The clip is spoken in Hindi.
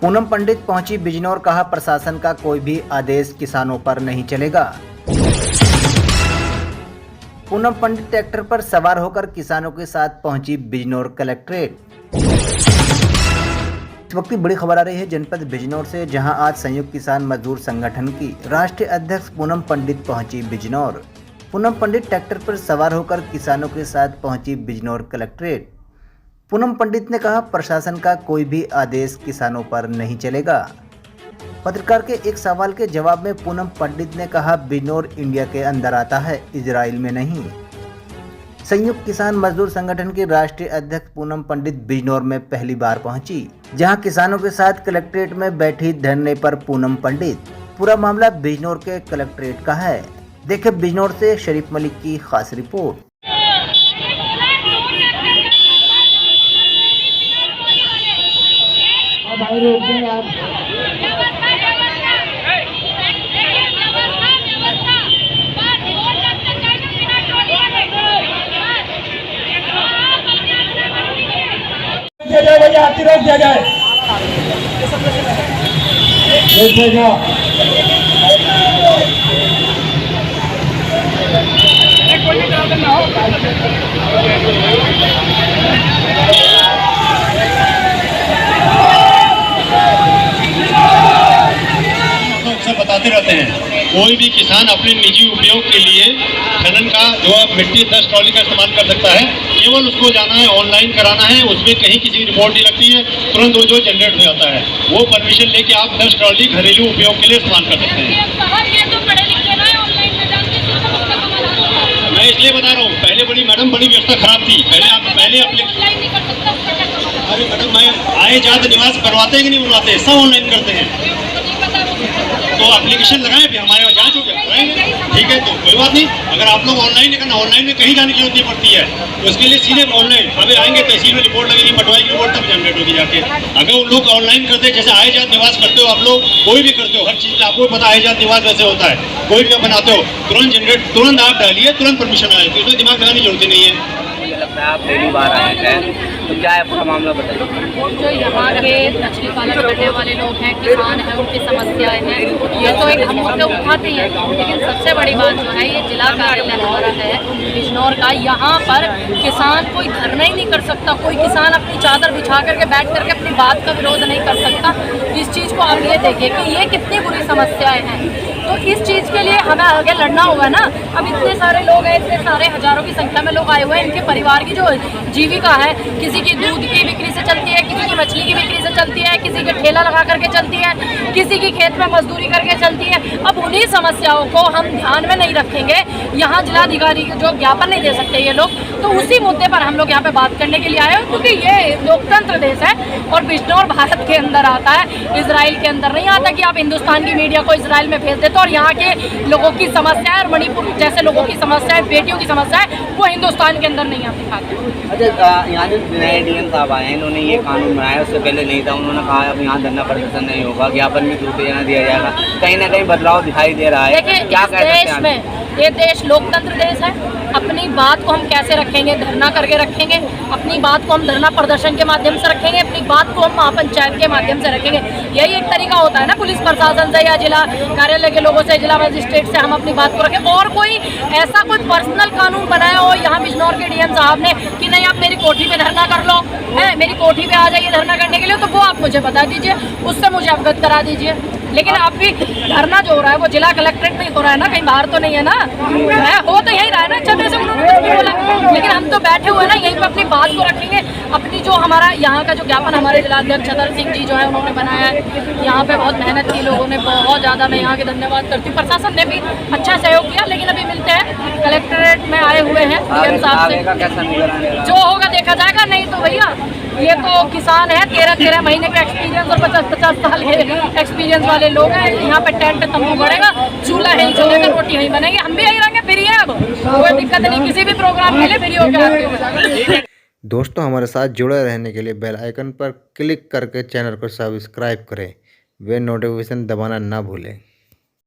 पूनम पंडित पहुंची बिजनौर, कहा प्रशासन का कोई भी आदेश किसानों पर नहीं चलेगा। पूनम पंडित ट्रैक्टर पर सवार होकर किसानों के साथ पहुंची बिजनौर कलेक्ट्रेट। इस वक्त की बड़ी खबर आ रही है जनपद बिजनौर से, जहां आज संयुक्त किसान मजदूर संगठन की राष्ट्रीय अध्यक्ष पूनम पंडित पहुंची बिजनौर। पूनम पंडित ट्रैक्टर पर सवार होकर किसानों के साथ पहुंची बिजनौर कलेक्ट्रेट। पूनम पंडित ने कहा प्रशासन का कोई भी आदेश किसानों पर नहीं चलेगा। पत्रकार के एक सवाल के जवाब में पूनम पंडित ने कहा बिजनौर इंडिया के अंदर आता है, इजराइल में नहीं। संयुक्त किसान मजदूर संगठन की राष्ट्रीय अध्यक्ष पूनम पंडित बिजनौर में पहली बार पहुंची, जहां किसानों के साथ कलेक्ट्रेट में बैठी धरने पर पूनम पंडित। पूरा मामला बिजनौर के कलेक्ट्रेट का है। देखें बिजनौर से शरीफ मलिक की खास रिपोर्ट। आती रोक दिया जाए। बताते रहते हैं, कोई भी किसान अपने निजी उपयोग के लिए खनन का जो मिट्टी 10 ट्रॉली का इस्तेमाल कर सकता है। केवल उसको जाना है, ऑनलाइन कराना है, उसमें कहीं किसी की रिपोर्ट नहीं लगती है, तुरंत वो जो जनरेट हो जाता है। वो परमिशन लेके आप 10 ट्रॉली घरेलू उपयोग के लिए इस्तेमाल कर सकते हैं। मैं इसलिए बता रहा हूँ, पहले बड़ी व्यवस्था खराब थी। पहले अरे मैडम, मैं आए जात निवास करवाते हैं कि नहीं बनवाते, सब ऑनलाइन करते हैं। तो एप्लीकेशन लगाए भी, हमारे यहाँ जांच हो गया, कराएंगे, ठीक है, तो कोई बात नहीं। अगर आप लोग ऑनलाइन करना, ऑनलाइन में कहीं जाने की जरूरत नहीं पड़ती है, तो उसके लिए सीधे ऑनलाइन अभी आएंगे, तहसील में रिपोर्ट लगेगी, पटवाई की रिपोर्ट तब जनरेट होगी जाके। अगर उन लोग ऑनलाइन करते हैं, जैसे आए जात निवास करते हो आप लोग, कोई भी करते हो, हर चीज़ आपको पता है, आए जात निवास वैसे होता है, कोई भी बनाते हो, तुरंत जनरेट, तुरंत आप डालिए, तुरंत परमिशन आए, तो उसमें दिमाग लगाने की जरूरत नहीं है। लगता है आप पहली बार आए हैं, तो क्या है पूरा मामला बताइए। जो यहाँ के मछली पालन करने वाले लोग हैं, किसान हैं, उनकी समस्याएं हैं, ये तो एक हम मुद्दे उठाते ही हैं, लेकिन सबसे बड़ी बात जो है, ये जिला कार्यालय हमारा है बिजनौर का। यहाँ पर किसान कोई धरना ही नहीं कर सकता, कोई किसान अपनी चादर बिछा करके बैठ करके अपनी बात का विरोध नहीं कर सकता। इस चीज़ को आप ये देखिए कि ये कितनी बुरी समस्याएं हैं, तो इस चीज़ के लिए हमें आगे लड़ना होगा ना। अब इतने सारे लोग हैं, इतने सारे हजारों की संख्या में लोग आए हुए हैं, इनके परिवार की जो जीविका है, किसी की दूध की बिक्री से चलती है, किसी की मछली की बिक्री से चलती है, किसी के ठेला लगा करके चलती है, किसी की खेत में मजदूरी करके चलती है। अब उन्हीं समस्याओं को हम ध्यान में नहीं रखेंगे, यहाँ जिलाधिकारी जो ज्ञापन नहीं दे सकते ये लोग, तो उसी मुद्दे पर हम लोग यहाँ पे बात करने के लिए आए हैं, क्योंकि ये लोकतंत्र देश है और बिजनौर भारत के अंदर आता है, इजराइल के अंदर नहीं आता कि आप हिंदुस्तान की मीडिया को इजराइल में भेज देते और यहाँ के लोगों की समस्या और मणिपुर जैसे लोगों की समस्या है, बेटियों की समस्या है, वो हिंदुस्तान के अंदर नहीं आती खाते। अच्छा, यहाँ जो नए डीएम साहब आए हैं, इन्होंने ये कानून बनाया, उससे पहले नहीं था। उन्होंने कहा अब यहाँ धरना प्रदर्शन नहीं होगा, ज्ञापन भी दूसरे जगह दिया जाएगा। कहीं ना कहीं बदलाव दिखाई दे रहा है। देखिए, क्या देश में, ये देश लोकतंत्र देश है, अपनी बात को हम कैसे रखेंगे, धरना करके रखेंगे, अपनी बात को हम धरना प्रदर्शन के माध्यम से रखेंगे, अपनी बात को हम महापंचायत के माध्यम से रखेंगे। यही एक तरीका होता है ना, पुलिस प्रशासन से या जिला कार्यालय के लोगों से, जिला मजिस्ट्रेट से हम अपनी बात को रखें। और कोई ऐसा कोई पर्सनल कानून बनाया हो यहाँ बिजनौर के डीएम साहब ने कि नहीं आप मेरी कोठी पे धरना कर लो, है मेरी कोठी पे आ जाइए धरना करने के लिए, तो वो आप मुझे बता दीजिए, उससे मुझे अवगत करा दीजिए। लेकिन आप भी धरना जो हो रहा है वो जिला कलेक्ट्रेट में हो रहा है ना, कहीं बाहर तो नहीं है ना, हो तो यही रहा है ना। अच्छा, जैसे उन्होंने कुछ भी बोला, लेकिन हम तो बैठे हुए ना, यहीं पे अपनी बात को रखेंगे। अपनी जो हमारा यहाँ का जो ज्ञापन हमारे जिलाध्यक्ष छतर सिंह जी जो है उन्होंने बनाया है, यहाँ पे बहुत मेहनत की लोगों ने, बहुत ज़्यादा मैं यहाँ के धन्यवाद करती हूँ। प्रशासन ने भी अच्छा सहयोग किया, लेकिन अभी मिलते हैं, कलेक्ट्रेट में आए हुए हैं डीएम साहब से, जो होगा देखा जाएगा। नहीं तो भैया ये तो किसान है, 13 महीने का एक्सपीरियंस और 50 साल के एक्सपीरियंस वाले लोग हैं। यहाँ पे टेंट तंबू बढ़ेगा, चूल्हा यहीं चलेगा, रोटी यहीं बनेगी, हम भी यहीं रहेंगे, फ्री है, अब कोई दिक्कत नहीं, किसी भी प्रोग्राम के लिए फ्री हो गया। दोस्तों, हमारे साथ जुड़े रहने के लिए बेल आइकन पर क्लिक करके चैनल को सब्सक्राइब करें, वे नोटिफिकेशन दबाना ना भूलें।